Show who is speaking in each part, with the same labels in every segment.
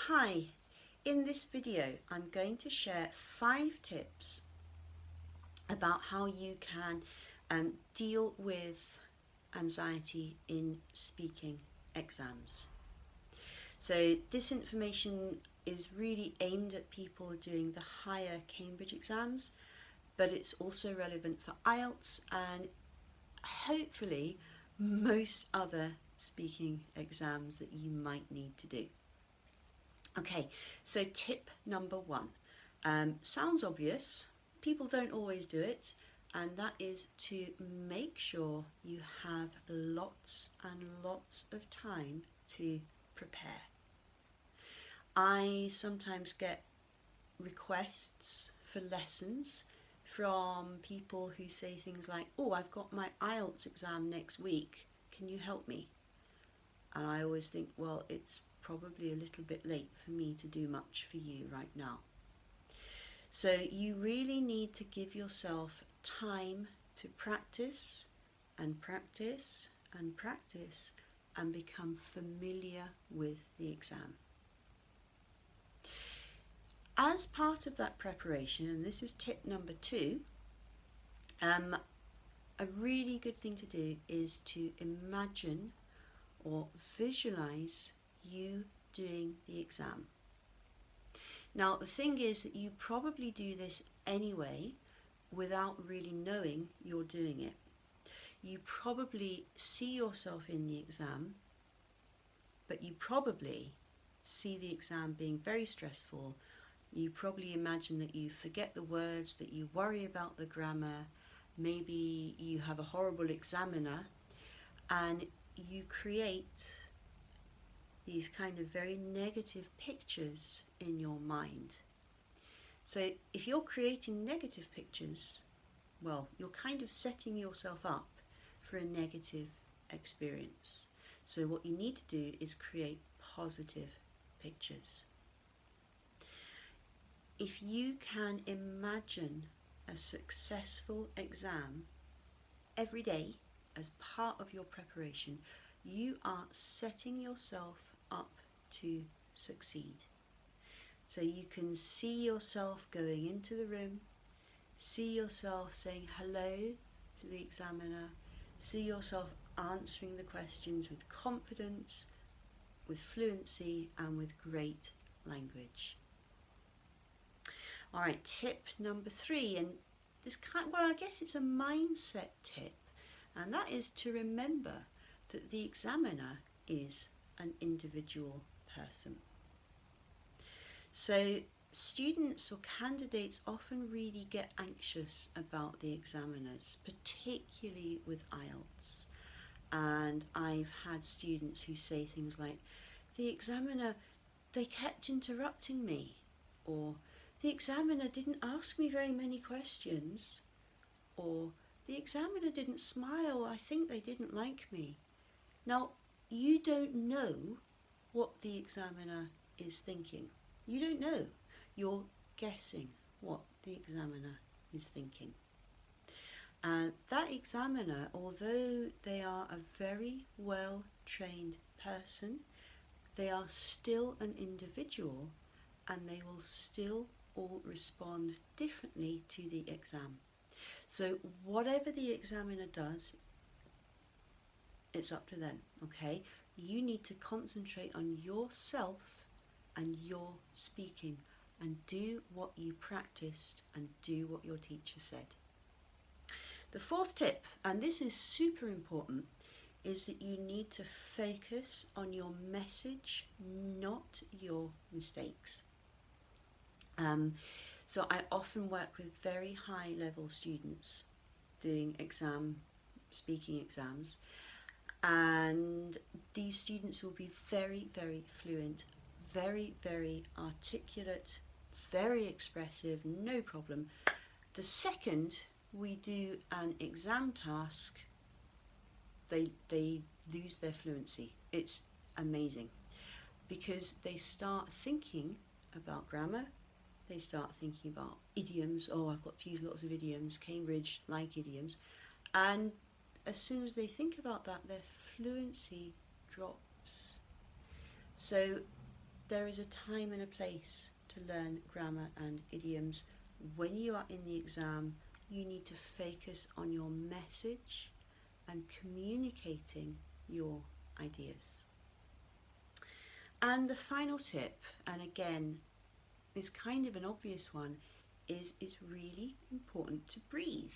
Speaker 1: Hi, in this video I'm going to share 5 tips about how you can deal with anxiety in speaking exams. So this information is really aimed at people doing the higher Cambridge exams, but it's also relevant for IELTS and hopefully most other speaking exams that you might need to do. Okay, so tip number 1. Sounds obvious, people don't always do it, and that is to make sure you have lots and lots of time to prepare. I sometimes get requests for lessons from people who say things like, oh, I've got my IELTS exam next week, can you help me? And I always think, well, it's probably a little bit late for me to do much for you right now. So you really need to give yourself time to practice and practice and practice and become familiar with the exam. As part of that preparation, and this is tip number 2, a really good thing to do is to imagine or visualize you doing the exam. Now the thing is that you probably do this anyway without really knowing you're doing it. You probably see yourself in the exam, but you probably see the exam being very stressful. You probably imagine that you forget the words, that you worry about the grammar, maybe you have a horrible examiner, and you create these kind of very negative pictures in your mind. So if you're creating negative pictures, well, you're kind of setting yourself up for a negative experience. So what you need to do is create positive pictures. If you can imagine a successful exam every day as part of your preparation, you are setting yourself up to succeed. So you can see yourself going into the room, see yourself saying hello to the examiner, see yourself answering the questions with confidence, with fluency and with great language. Alright, tip number 3, and this I guess it's a mindset tip, and that is to remember that the examiner is an individual person. So students or candidates often really get anxious about the examiners, particularly with IELTS. And I've had students who say things like, the examiner, they kept interrupting me, or the examiner didn't ask me very many questions, or the examiner didn't smile, I think they didn't like me. Now, you don't know what the examiner is thinking. You don't know. You're guessing what the examiner is thinking. And that examiner, although they are a very well-trained person, they are still an individual and they will still all respond differently to the exam. So whatever the examiner does, it's up to them, okay? You need to concentrate on yourself and your speaking and do what you practiced and do what your teacher said. The 4th tip, and this is super important, is that you need to focus on your message, not your mistakes. So I often work with very high level students doing speaking exams, and these students will be very, very fluent, very, very articulate, very expressive, no problem. The second we do an exam task, they lose their fluency. It's amazing because they start thinking about grammar, they start thinking about idioms. Oh, I've got to use lots of idioms, Cambridge like idioms, and as soon as they think about that, their fluency drops. So there is a time and a place to learn grammar and idioms. When you are in the exam, you need to focus on your message and communicating your ideas. And the final tip, and again, it's kind of an obvious one, is it's really important to breathe.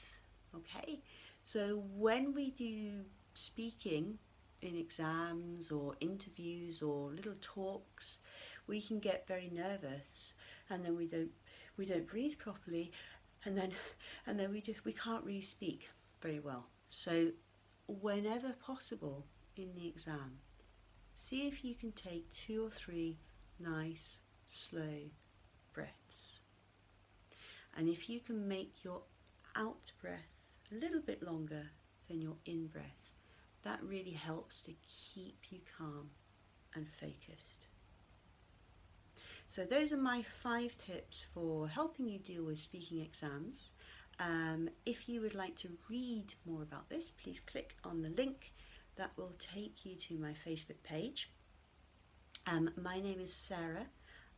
Speaker 1: Okay, so when we do speaking in exams or interviews or little talks, we can get very nervous, and then we don't breathe properly, and then we can't really speak very well. So whenever possible in the exam, see if you can take 2 or 3 nice slow breaths, and if you can make your out breath a little bit longer than your in breath, that really helps to keep you calm and focused. So those are my 5 tips for helping you deal with speaking exams. If you would like to read more about this, please click on the link that will take you to my Facebook page. My name is Sarah.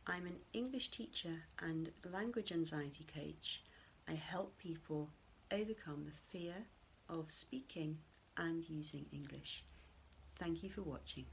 Speaker 1: I'm an English teacher and language anxiety coach. I help people overcome the fear of speaking and using English. Thank you for watching.